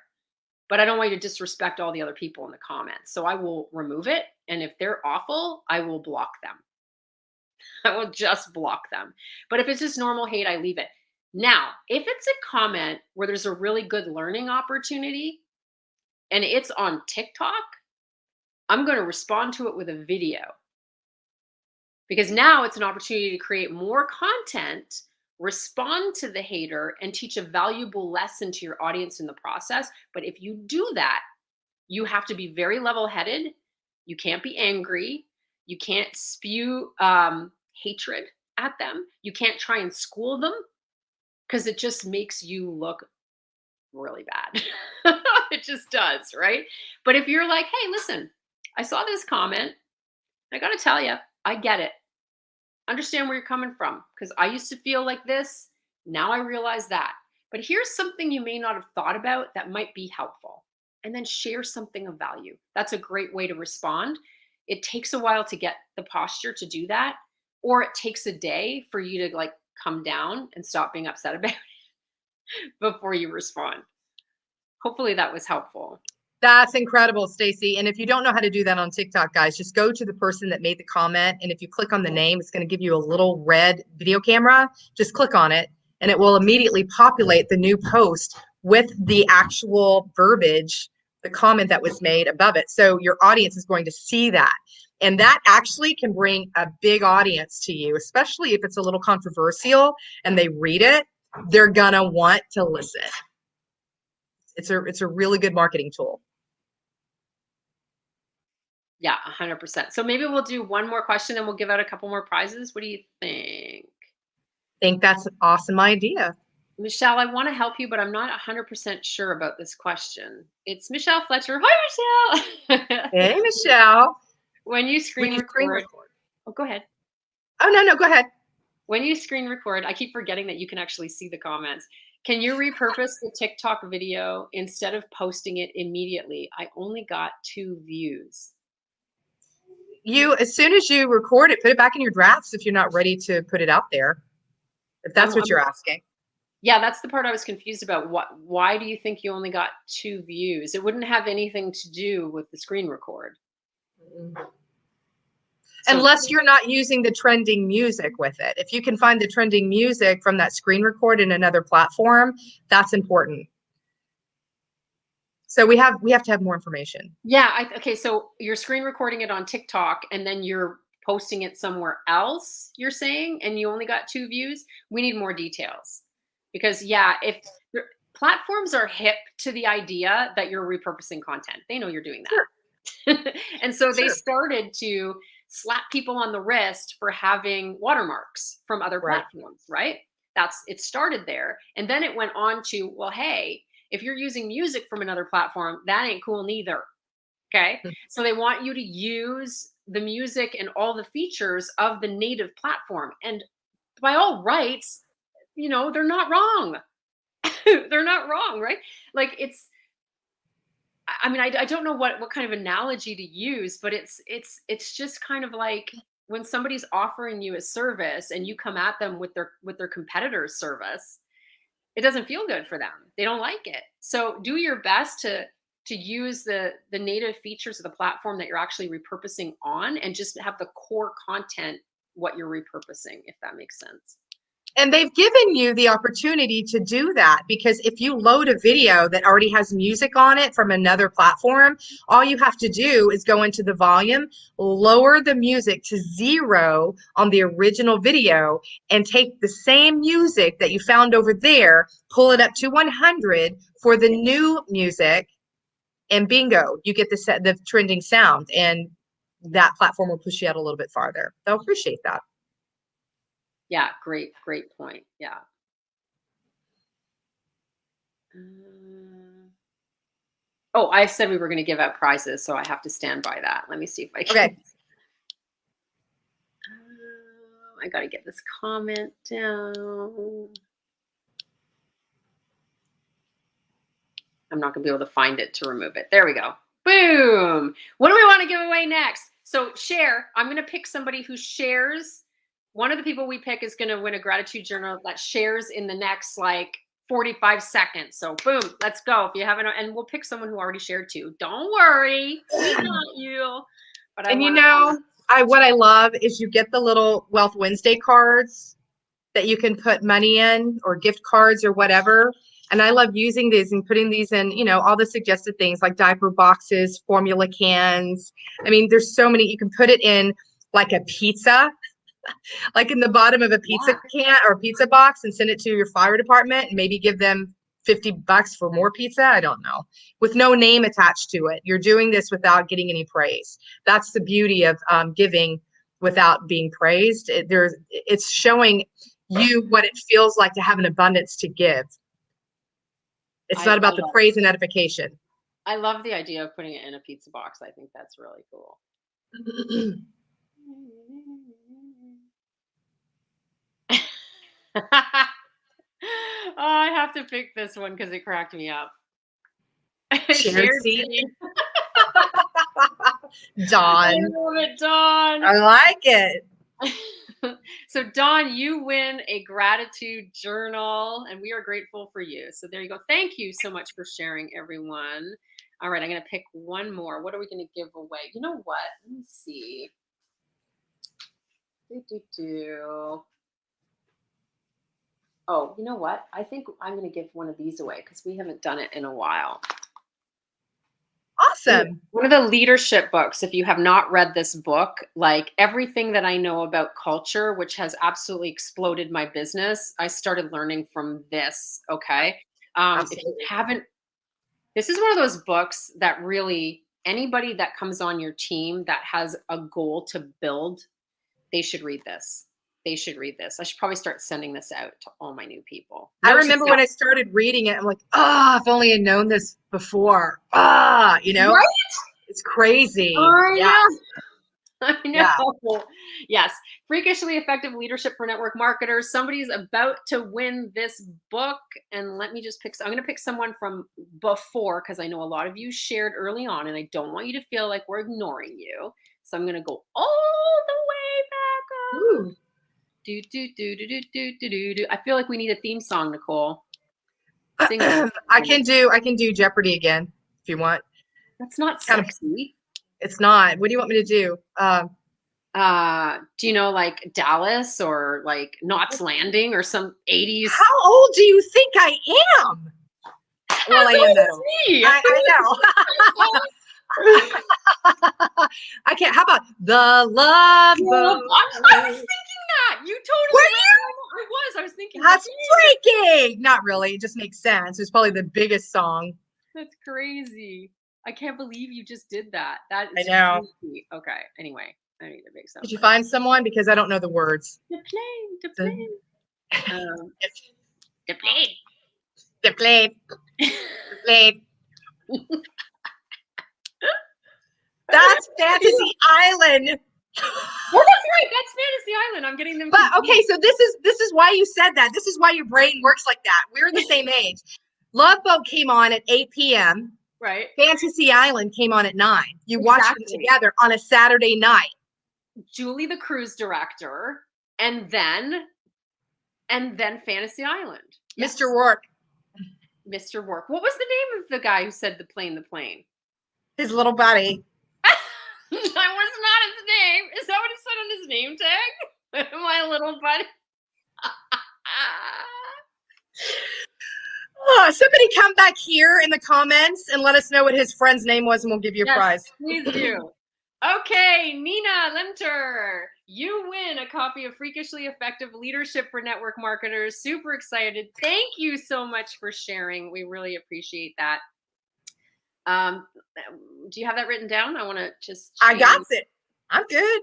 but I don't want you to disrespect all the other people in the comments. So I will remove it. And if they're awful, I will block them. I will just block them. But if it's just normal hate, I leave it. Now, if it's a comment where there's a really good learning opportunity and it's on TikTok, I'm going to respond to it with a video because now it's an opportunity to create more content, respond to the hater, and teach a valuable lesson to your audience in the process. But if you do that, you have to be very level headed. You can't be angry. You can't spew hatred at them. You can't try and school them because it just makes you look really bad. It just does, right? But if you're like, hey, listen, I saw this comment. I got to tell you, I get it. Understand where you're coming from because I used to feel like this. Now I realize that. But here's something you may not have thought about that might be helpful. And then share something of value. That's a great way to respond. It takes a while to get the posture to do that, or it takes a day for you to like come down and stop being upset about it before you respond. Hopefully that was helpful. That's incredible, Stacy. And if you don't know how to do that on TikTok, guys, just go to the person that made the comment. And if you click on the name, it's going to give you a little red video camera. Just click on it and it will immediately populate the new post with the actual verbiage, the comment that was made above it. So your audience is going to see that. And that actually can bring a big audience to you, especially if it's a little controversial and they read it, they're going to want to listen. It's a really good marketing tool. Yeah, 100%. So maybe we'll do one more question and we'll give out a couple more prizes. What do you think? I think that's an awesome idea. Michelle, I want to help you, but I'm not 100% sure about this question. It's Michelle Fletcher. Hi, Michelle. Hey, Michelle. When you screen record, oh, go ahead. Oh, no, go ahead. When you screen record, I keep forgetting that you can actually see the comments. Can you repurpose the TikTok video instead of posting it immediately? I only got 2 views. As soon as you record it, put it back in your drafts if you're not ready to put it out there. If that's what you're asking. Yeah, that's the part I was confused about. Why do you think you only got 2 views? It wouldn't have anything to do with the screen record. Unless you're not using the trending music with it. If you can find the trending music from that screen record in another platform, that's important. So we have to have more information. Yeah, okay, so you're screen recording it on TikTok and then you're posting it somewhere else, you're saying, and you only got 2 views? We need more details. Because yeah, if platforms are hip to the idea that you're repurposing content. They know you're doing that. Sure. And so they started to slap people on the wrist for having watermarks from other platforms, right? It started there. And then it went on to, well, hey, if you're using music from another platform, that ain't cool neither. Okay. So they want you to use the music and all the features of the native platform. And by all rights, they're not wrong. They're not wrong, right? Like I don't know what kind of analogy to use, but it's just kind of like when somebody's offering you a service and you come at them with their competitor's service, it doesn't feel good for them. They don't like it. So do your best to use the native features of the platform that you're actually repurposing on and just have the core content what you're repurposing, if that makes sense. And they've given you the opportunity to do that because if you load a video that already has music on it from another platform, all you have to do is go into the volume, lower the music to 0 on the original video, and take the same music that you found over there, pull it up to 100 for the new music, and bingo, you get the trending sound, and that platform will push you out a little bit farther. They'll appreciate that. Yeah, great point. Yeah. Oh, I said we were going to give out prizes, so I have to stand by that. Let me see if I can. Okay. I got to get this comment down. I'm not going to be able to find it to remove it. There we go. Boom. What do we want to give away next? So share. I'm going to pick somebody who shares. One of the people we pick is going to win a gratitude journal that shares in the next like 45 seconds. So boom, let's go. If you haven't, and we'll pick someone who already shared too. Don't worry, we got you. But I And want what I love is you get the little Wealth Wednesday cards that you can put money in, or gift cards or whatever. And I love using these and putting these in, all the suggested things like diaper boxes, formula cans. I mean, there's so many. You can put it in like a pizza, like in the bottom of a pizza yeah. can or pizza box, and send it to your fire department and maybe give them $50 for more pizza. I don't know, with no name attached to it. You're doing this without getting any praise. That's the beauty of giving without being praised. It's showing you what it feels like to have an abundance to give. It's not about the praise and edification. I love the idea of putting it in a pizza box. I think that's really cool. Oh, I have to pick this one because it cracked me up. Shared seed. Dawn. I love it, Dawn. I like it. So Dawn, you win a gratitude journal, and we are grateful for you. So there you go. Thank you so much for sharing, everyone. All right, I'm going to pick one more. What are we going to give away? You know what? Let me see. Oh, you know what? I think I'm going to give one of these away because we haven't done it in a while. Awesome. One of the leadership books, if you have not read this book, like everything that I know about culture, which has absolutely exploded my business, I started learning from this. Okay. If you haven't, this is one of those books that really, anybody that comes on your team that has a goal to build, they should read this. They should read this. I should probably start sending this out to all my new people. I remember when I started reading it, I'm like, if only I'd known this before. Right? It's crazy. I know. I know. Yeah. Yes. Freakishly Effective Leadership for Network Marketers. Somebody's about to win this book. And let me just I'm going to pick someone from before, because I know a lot of you shared early on, and I don't want you to feel like we're ignoring you. So I'm going to go all the way back up. Ooh. I feel like we need a theme song, Nicole. Sing I can do Jeopardy again if you want. That's not sexy. It's not. What do you want me to do? Do you know like Dallas or like Knots Landing or some 80s? How old do you think I am? Well, I am that old. I know. I can't. How about the love boat? I was thinking that. You totally were you? I was thinking that's freaking. Not really. It just makes sense. It's probably the biggest song. That's crazy. I can't believe you just did that. That is I know. Crazy. Okay. Anyway, I need to make something. Did you find someone? Because I don't know the words. The plane. The plane. That's Fantasy Island. Well, that's right. That's Fantasy Island. I'm getting them. But okay, so this is why you said that. This is why your brain works like that. We're the same age. Love Boat came on at 8 p.m. Right. Fantasy Island came on at 9. You watched them together on a Saturday night. Julie, the cruise director, and then Fantasy Island. Yes. Mr. Rourke. Mr. Rourke. What was the name of the guy who said the plane? His little buddy. That was not his name. Is that what it said on his name tag? My little buddy. Somebody come back here in the comments and let us know what his friend's name was, and we'll give you a prize. Please do. Okay, Nina Limter, you win a copy of Freakishly Effective Leadership for Network Marketers. Super excited. Thank you so much for sharing. We really appreciate that. Do you have that written down? I want to just I got it. I'm good.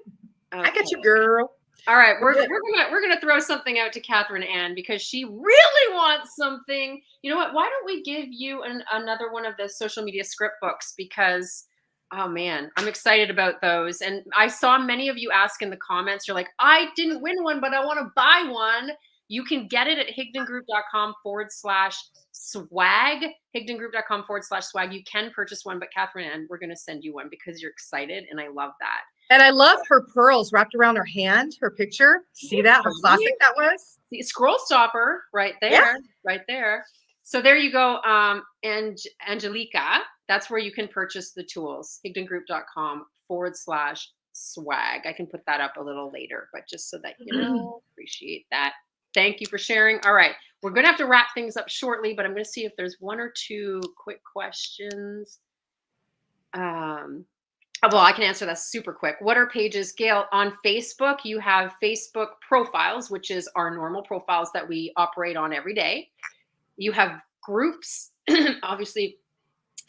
Okay. I got you, girl. All right, we're gonna throw something out to Catherine Ann because she really wants something. You know what? Why don't we give you another one of the social media script books? Because oh man, I'm excited about those. And I saw many of you ask in the comments. You're like, I didn't win one, but I want to buy one. You can get it at higdengroup.com/swag, higdengroup.com/swag. You can purchase one, but Catherine, and we're going to send you one because you're excited, and I love that. And I love her pearls wrapped around her hand, her picture. See that? How classic that was? See, scroll stopper right there, Yeah. right there. So there you go. And Angelica, that's where you can purchase the tools, higdengroup.com/swag. I can put that up a little later, but just so that you know, appreciate that. Thank you for sharing. All right. We're going to have to wrap things up shortly, but I'm going to see if there's one or two quick questions. Well, I can answer that super quick. What are pages, Gail? On Facebook, you have Facebook profiles, which is our normal profiles that we operate on every day. You have groups, obviously,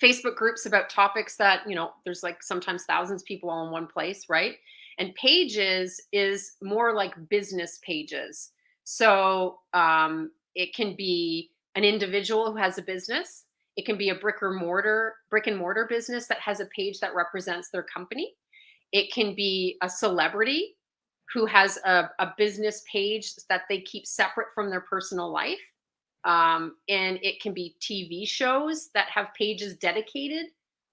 Facebook groups about topics that, you know, there's like sometimes thousands of people all in one place, right? And pages is more like business pages. So it can be an individual who has a business. It can be a brick and mortar business that has a page that represents their company. It can be a celebrity who has a business page that they keep separate from their personal life. And it can be TV shows that have pages dedicated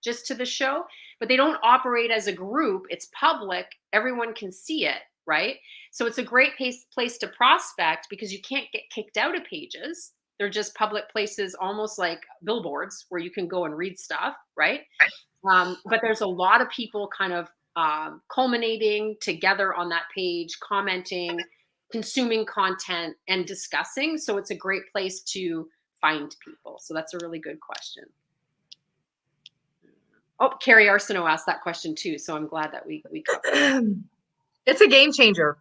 just to the show, but they don't operate as a group. It's public. Everyone can see it, right? So it's a great place to prospect because you can't get kicked out of pages. They're just public places, almost like billboards where you can go and read stuff, right? But there's a lot of people kind of culminating together on that page, commenting, consuming content, and discussing. So it's a great place to find people. So that's a really good question. Oh, Carrie Arsenault asked that question too. So I'm glad that we covered. It's a game changer.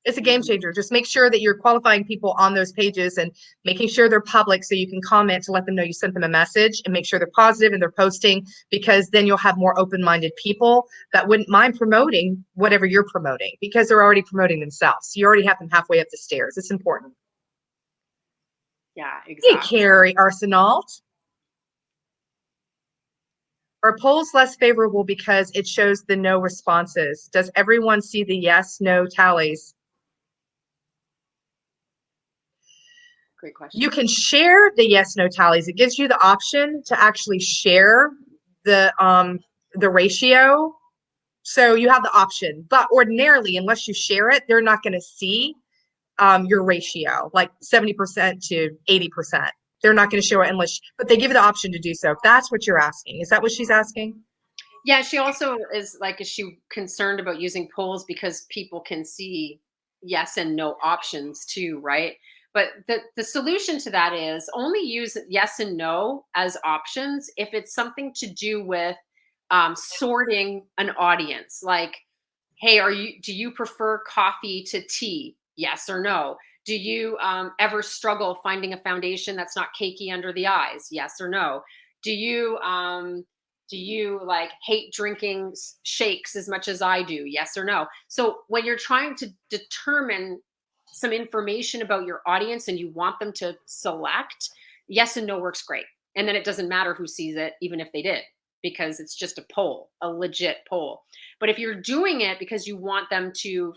It's a game changer. Just make sure that you're qualifying people on those pages and making sure they're public so you can comment to let them know you sent them a message, and make sure they're positive and they're posting, because then you'll have more open-minded people that wouldn't mind promoting whatever you're promoting because they're already promoting themselves. You already have them halfway up the stairs. It's important. Yeah, exactly. Hey, Carrie Arsenault. Are polls less favorable because it shows the no responses? Does everyone see the yes, no tallies? Great question. You can share the yes, no tallies. It gives you the option to actually share the ratio. So you have the option, but ordinarily, unless you share it, they're not going to see your ratio, like 70% to 80%. They're not going to show it unless, but they give you the option to do so. If that's what you're asking. Is that what she's asking? Yeah, she also is she concerned about using polls because people can see yes and no options too, right? But the solution to that is only use yes and no as options if it's something to do with sorting an audience. Like, hey, do you prefer coffee to tea? Yes or no? Do you ever struggle finding a foundation that's not cakey under the eyes? Yes or no? Do you like hate drinking shakes as much as I do? Yes or no? So when you're trying to determine some information about your audience and you want them to select, yes and no works great. And then it doesn't matter who sees it, even if they did, because it's just a poll, a legit poll. But if you're doing it because you want them to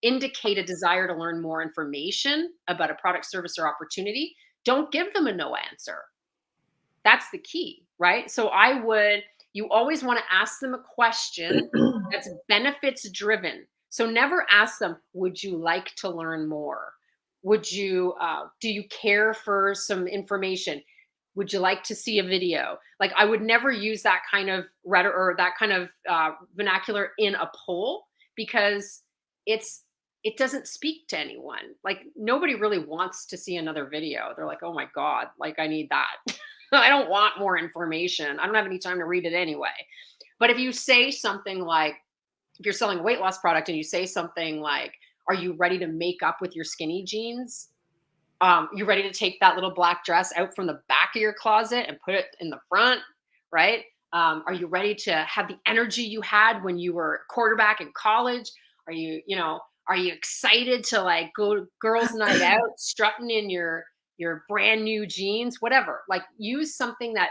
indicate a desire to learn more information about a product, service, or opportunity, don't give them a no answer. That's the key, right? So you always want to ask them a question that's benefits driven. So never ask them, would you like to learn more? Do you care for some information? Would you like to see a video? Like, I would never use that kind of rhetoric or that kind of vernacular in a poll, because it doesn't speak to anyone. Like, nobody really wants to see another video. They're like, oh my God, like I need that. I don't want more information. I don't have any time to read it anyway. But if you say something like, if you're selling a weight loss product and you say something like, are you ready to make up with your skinny jeans? You ready to take that little black dress out from the back of your closet and put it in the front, right? Are you ready to have the energy you had when you were a quarterback in college? Are you excited to like go to girls' night out, strutting in your brand new jeans, whatever? Like, use something that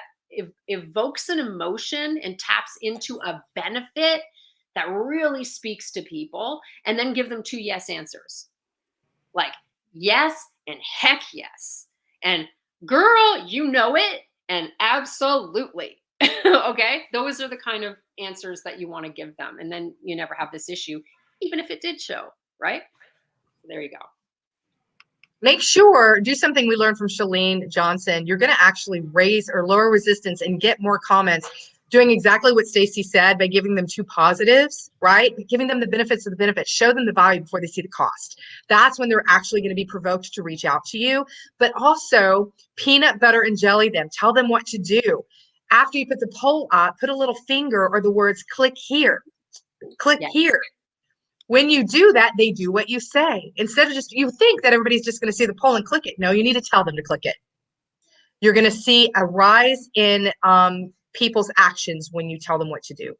evokes an emotion and taps into a benefit that really speaks to people, and then give them 2 yes answers. Like, yes and heck yes. And girl, you know it. And absolutely. Okay. Those are the kind of answers that you want to give them. And then you never have this issue, even if it did show, right? There you go. Make sure, do something we learned from Shalene Johnson. You're going to actually raise or lower resistance and get more comments doing exactly what Stacy said by giving them two positives, right? Giving them the benefits of the benefits, show them the value before they see the cost. That's when they're actually going to be provoked to reach out to you. But also peanut butter and jelly them. Tell them what to do. After you put the poll up, put a little finger or the words click here, click Yeah. here. When you do that, they do what you say. Instead of just, you think that everybody's just going to see the poll and click it. No, you need to tell them to click it. You're going to see a rise in people's actions when you tell them what to do.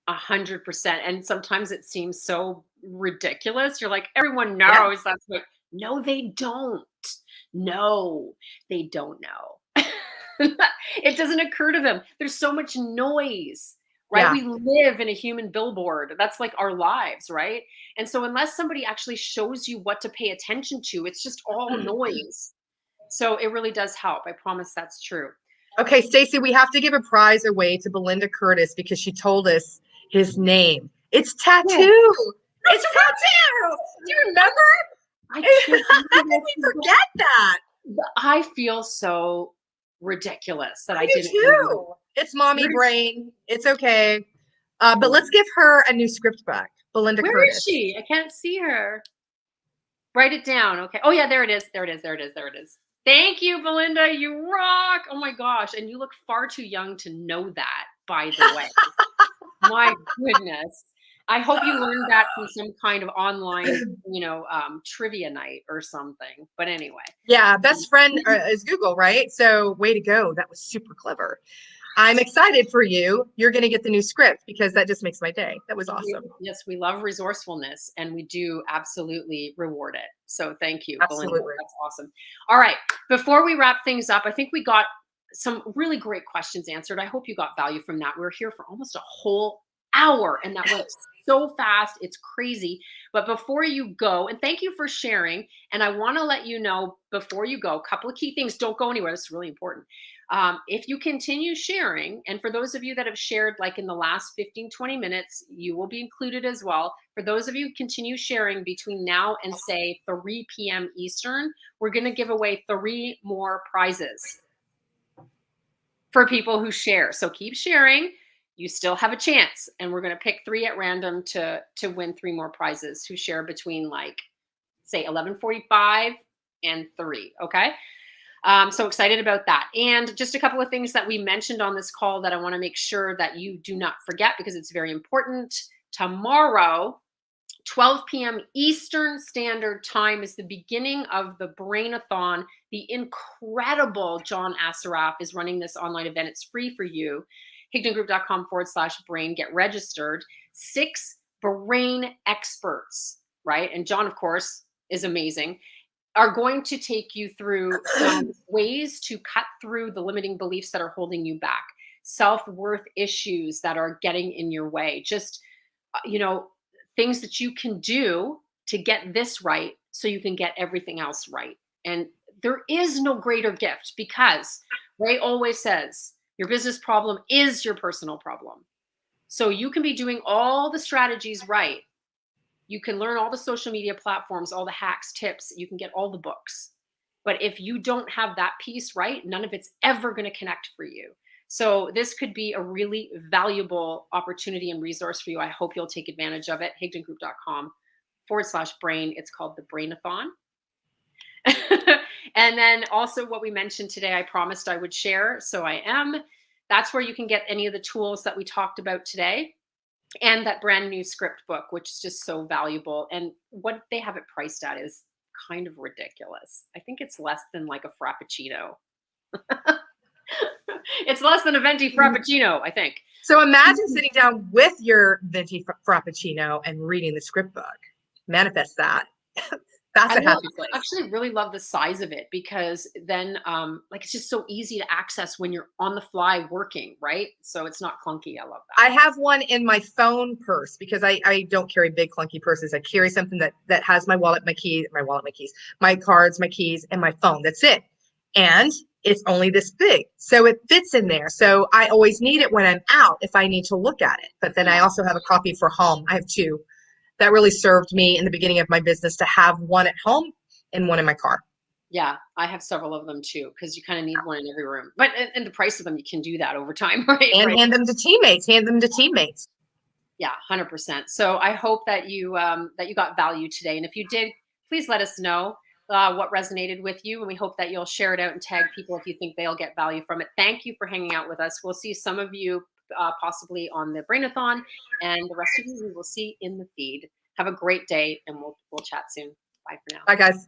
100%. And sometimes it seems so ridiculous. You're like, everyone Yeah. knows that's what. No, they don't. No, they don't know. It doesn't occur to them. There's so much noise, right? Yeah. We live in a human billboard. That's like our lives, right? And so unless somebody actually shows you what to pay attention to, it's just all noise. So it really does help. I promise that's true. Okay, Stacy, we have to give a prize away to Belinda Curtis because she told us his name. It's Tattoo. It's Tattoo. Do you remember? I can't How did we forget that? I feel so ridiculous that I do didn't too. It's mommy brain. It's okay. But let's give her a new script back. Belinda Where Curtis. is she? I can't see her. Write it down. Okay. Oh yeah, there it is. There it is. There it is. There it is. Thank you, Belinda. You rock. Oh my gosh. And you look far too young to know that, by the way. My goodness. I hope you learned that from some kind of online, trivia night or something. But anyway. Yeah, best friend is Google, right? So way to go. That was super clever. I'm excited for you. You're going to get the new script because that just makes my day. That was awesome. Yes, we love resourcefulness and we do absolutely reward it. So thank you, Absolutely. Belinda. That's awesome. All right. Before we wrap things up, I think we got some really great questions answered. I hope you got value from that. We're here for almost a whole hour and that went so fast. It's crazy. But before you go, and thank you for sharing. And I want to let you know before you go, a couple of key things. Don't go anywhere. This is really important. If you continue sharing, and for those of you that have shared like in the last 15, 20 minutes, you will be included as well. For those of you who continue sharing between now and say 3 p.m. Eastern, we're going to give away 3 more prizes for people who share. So keep sharing. You still have a chance. And we're going to pick 3 at random to win 3 more prizes who share between like, say 11:45 and 3. Okay. So excited about that. And just a couple of things that we mentioned on this call that I want to make sure that you do not forget because it's very important. Tomorrow, 12 p.m. Eastern Standard Time is the beginning of the BrainAthon. The incredible John Assaraf is running this online event. It's free for you. HigdonGroup.com/brain. Get registered. 6 brain experts, right? And John, of course, is amazing, are going to take you through some ways to cut through the limiting beliefs that are holding you back, self-worth issues that are getting in your way, just, things that you can do to get this right so you can get everything else right. And there is no greater gift because Ray always says your business problem is your personal problem. So you can be doing all the strategies right. You can learn all the social media platforms, all the hacks, tips. You can get all the books. But if you don't have that piece right, none of it's ever going to connect for you. So this could be a really valuable opportunity and resource for you. I hope you'll take advantage of it. HigdonGroup.com/brain. It's called the BrainAthon. And then also what we mentioned today, I promised I would share. So I am. That's where you can get any of the tools that we talked about today. And that brand new script book, which is just so valuable. And what they have it priced at is kind of ridiculous. I think it's less than like a Frappuccino. It's less than a venti Frappuccino, I think. So imagine sitting down with your venti Frappuccino and reading the script book. Manifest that. That's a happy I place. actually really love the size of it because then, like, it's just so easy to access when you're on the fly working, right? So it's not clunky. I love that. I have one in my phone purse because I don't carry big clunky purses. I carry something that has my wallet, my keys, my cards, my keys, and my phone. That's it. And it's only this big. So it fits in there. So I always need it when I'm out if I need to look at it. But then I Yeah. also have a copy for home. I have two. That really served me in the beginning of my business to have one at home and one in my car. Yeah, I have several of them too because you kind of need one in every room. But and the price of them, you can do that over time, right? And Right. hand them to teammates. Hand them to teammates. Yeah, 100%. So I hope that you got value today, and if you did, please let us know what resonated with you, and we hope that you'll share it out and tag people if you think they'll get value from it. Thank you for hanging out with us. We'll see some of you possibly on the BrainAthon, and the rest of you we will see in the feed. Have a great day, and we'll chat soon. Bye for now. Bye, guys.